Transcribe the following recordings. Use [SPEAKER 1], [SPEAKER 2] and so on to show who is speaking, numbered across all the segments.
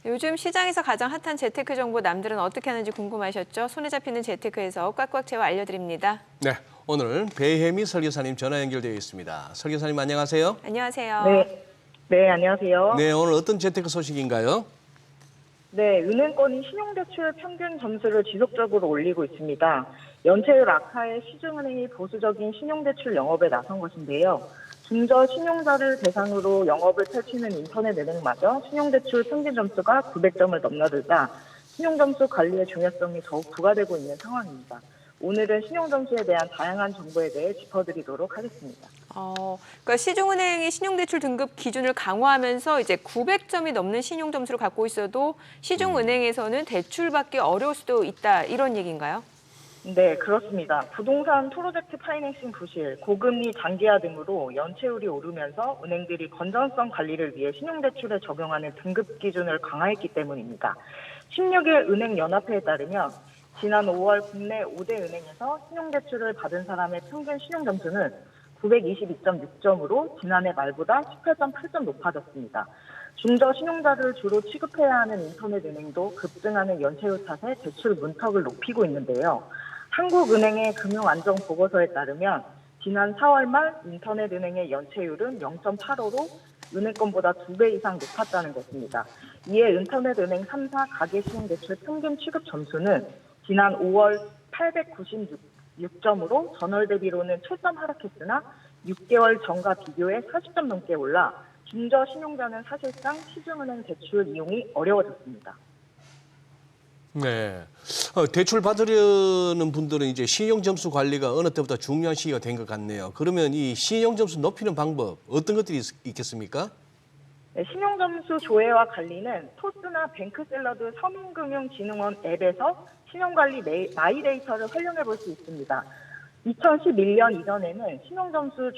[SPEAKER 1] 요즘 시장에서 가장 핫한 재테크 정보 남들은 어떻게 하는지 궁금하셨죠? 손에 잡히는 재테크에서 꽉꽉 채워 알려드립니다.
[SPEAKER 2] 네, 오늘 배혜미 설계사님 전화 연결되어 있습니다. 설계사님 안녕하세요.
[SPEAKER 1] 안녕하세요.
[SPEAKER 3] 네, 안녕하세요.
[SPEAKER 2] 네, 오늘 어떤 재테크 소식인가요?
[SPEAKER 3] 네, 은행권이 신용대출 평균 점수를 지속적으로 올리고 있습니다. 연체율 악화에 시중은행이 보수적인 신용대출 영업에 나선 것인데요. 중저 신용자를 대상으로 영업을 펼치는 인터넷 은행마저 신용대출 평균 점수가 900점을 넘나들자 신용점수 관리의 중요성이 더욱 부각되고 있는 상황입니다. 오늘은 신용점수에 대한 다양한 정보에 대해 짚어드리도록 하겠습니다.
[SPEAKER 1] 그러니까 시중은행이 신용대출 등급 기준을 강화하면서 이제 900점이 넘는 신용점수를 갖고 있어도 시중은행에서는 대출받기 어려울 수도 있다 이런 얘기인가요?
[SPEAKER 3] 네, 그렇습니다. 부동산 프로젝트 파이낸싱 부실, 고금리 장기화 등으로 연체율이 오르면서 은행들이 건전성 관리를 위해 신용대출에 적용하는 등급 기준을 강화했기 때문입니다. 16일 은행연합회에 따르면 지난 5월 국내 5대 은행에서 신용대출을 받은 사람의 평균 신용점수는 922.6점으로 지난해 말보다 18.8점 높아졌습니다. 중저 신용자를 주로 취급해야 하는 인터넷 은행도 급증하는 연체율 탓에 대출 문턱을 높이고 있는데요. 한국은행의 금융안정보고서에 따르면 지난 4월 말 인터넷 은행의 연체율은 0.85로 은행권보다 2배 이상 높았다는 것입니다. 이에 인터넷 은행 3사 가계신용대출 평균 취급 점수는 지난 5월 896점으로 전월 대비로는 7점 하락했으나 6개월 전과 비교해 40점 넘게 올라 중저 신용자는 사실상 시중은행 대출 이용이 어려워졌습니다.
[SPEAKER 2] 네, 대출 받으려는 분들은 이제 신용점수 관리가 어느 때보다 중요한 시기가 된 것 같네요. 그러면 이 신용점수 높이는 방법 어떤 것들이 있겠습니까?
[SPEAKER 3] 네, 신용점수 조회와 관리는 토스나 뱅크샐러드 서민금융진흥원 앱에서 신용관리 마이데이터를 활용해 볼 수 있습니다. 2011년 이전에는 신용점수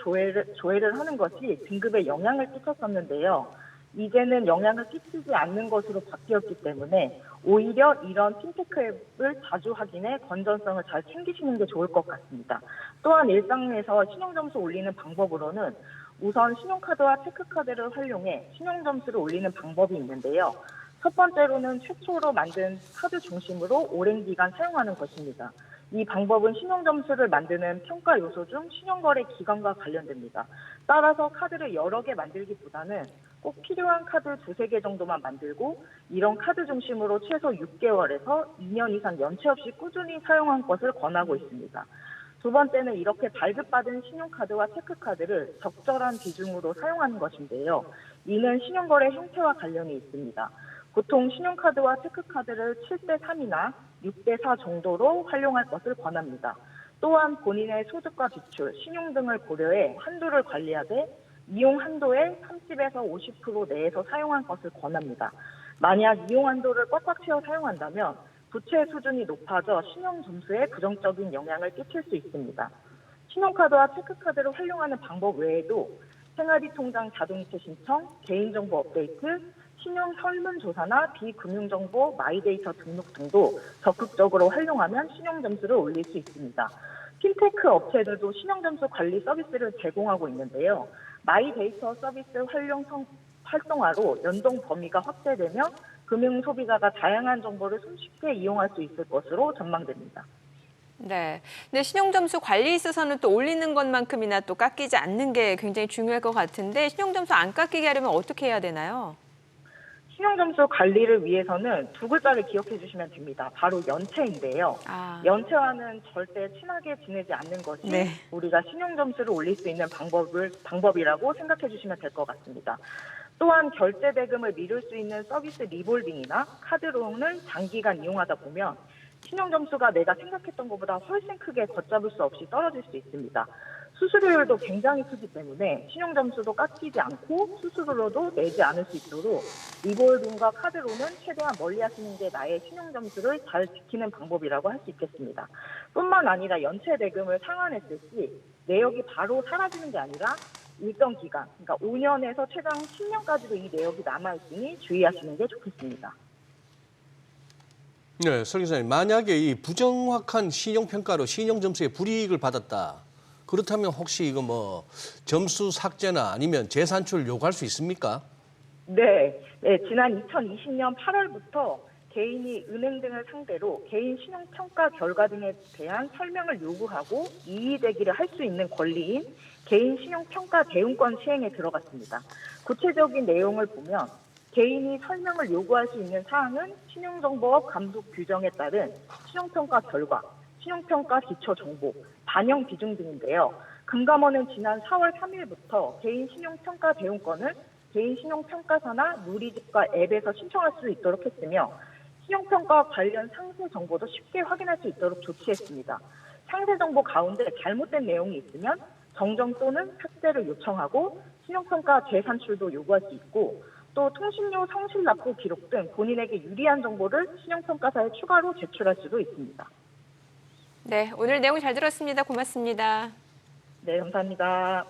[SPEAKER 3] 조회를 하는 것이 등급에 영향을 끼쳤었는데요. 이제는 영향을 끼치지 않는 것으로 바뀌었기 때문에 오히려 이런 핀테크 앱을 자주 확인해 건전성을 잘 챙기시는 게 좋을 것 같습니다. 또한 일상에서 신용점수 올리는 방법으로는 우선 신용카드와 체크카드를 활용해 신용점수를 올리는 방법이 있는데요. 첫 번째로는 최초로 만든 카드 중심으로 오랜 기간 사용하는 것입니다. 이 방법은 신용점수를 만드는 평가 요소 중 신용거래 기간과 관련됩니다. 따라서 카드를 여러 개 만들기보다는 꼭 필요한 카드 2-3개 정도만 만들고 이런 카드 중심으로 최소 6개월에서 2년 이상 연체 없이 꾸준히 사용한 것을 권하고 있습니다. 두 번째는 이렇게 발급받은 신용카드와 체크카드를 적절한 비중으로 사용하는 것인데요. 이는 신용거래 형태와 관련이 있습니다. 보통 신용카드와 체크카드를 7:3이나 6:4 정도로 활용할 것을 권합니다. 또한 본인의 소득과 지출, 신용 등을 고려해 한도를 관리하되 이용 한도의 30에서 50% 내에서 사용할 것을 권합니다. 만약 이용 한도를 꽉꽉 채워 사용한다면 부채 수준이 높아져 신용 점수에 부정적인 영향을 끼칠 수 있습니다. 신용카드와 체크카드를 활용하는 방법 외에도 생활비 통장 자동이체 신청, 개인정보 업데이트, 신용 설문조사나 비금융정보 마이데이터 등록 등도 적극적으로 활용하면 신용점수를 올릴 수 있습니다. 핀테크 업체들도 신용점수 관리 서비스를 제공하고 있는데요. 마이데이터 서비스 활성화로 연동 범위가 확대되며 금융 소비자가 다양한 정보를 손쉽게 이용할 수 있을 것으로 전망됩니다.
[SPEAKER 1] 네. 근데 신용점수 관리에 있어서는 또 올리는 것만큼이나 또 깎이지 않는 게 굉장히 중요할 것 같은데 신용점수 안 깎이게 하려면 어떻게 해야 되나요?
[SPEAKER 3] 신용점수 관리를 위해서는 두 글자를 기억해 주시면 됩니다. 바로 연체인데요. 연체와는 절대 친하게 지내지 않는 것이 우리가 신용점수를 올릴 수 있는 방법이라고 생각해 주시면 될 것 같습니다. 또한 결제 대금을 미룰 수 있는 서비스 리볼빙이나 카드론을 장기간 이용하다 보면 신용점수가 내가 생각했던 것보다 훨씬 크게 걷잡을 수 없이 떨어질 수 있습니다. 수수료율도 굉장히 크기 때문에 신용점수도 깎이지 않고 수수료도 내지 않을 수 있도록 리볼빙과 카드론은 최대한 멀리 하시는 게 나의 신용점수를 잘 지키는 방법이라고 할 수 있겠습니다. 뿐만 아니라 연체 대금을 상환했을 시 내역이 바로 사라지는 게 아니라 일정 기간, 그러니까 5년에서 최장 10년까지도 이 내역이 남아있으니 주의하시는 게 좋겠습니다.
[SPEAKER 2] 네, 설계사님, 만약에 이 부정확한 신용평가로 신용점수에 불이익을 받았다. 그렇다면 혹시 이거 점수 삭제나 아니면 재산출 요구할 수 있습니까?
[SPEAKER 3] 네, 네, 지난 2020년 8월부터 개인이 은행 등을 상대로 개인 신용평가 결과 등에 대한 설명을 요구하고 이의제기를 할 수 있는 권리인 개인 신용평가 대응권 시행에 들어갔습니다. 구체적인 내용을 보면 개인이 설명을 요구할 수 있는 사항은 신용정보업 감독 규정에 따른 신용평가 결과, 신용평가 기초정보, 반영 비중 등인데요. 금감원은 지난 4월 3일부터 개인 신용평가 대응권을 개인 신용평가사나 누리집과 앱에서 신청할 수 있도록 했으며 신용평가 관련 상세 정보도 쉽게 확인할 수 있도록 조치했습니다. 상세 정보 가운데 잘못된 내용이 있으면 정정 또는 삭제를 요청하고 신용평가 재산출도 요구할 수 있고 또 통신료 성실 납부 기록 등 본인에게 유리한 정보를 신용평가사에 추가로 제출할 수도 있습니다.
[SPEAKER 1] 네, 오늘 내용 잘 들었습니다. 고맙습니다.
[SPEAKER 3] 네, 감사합니다.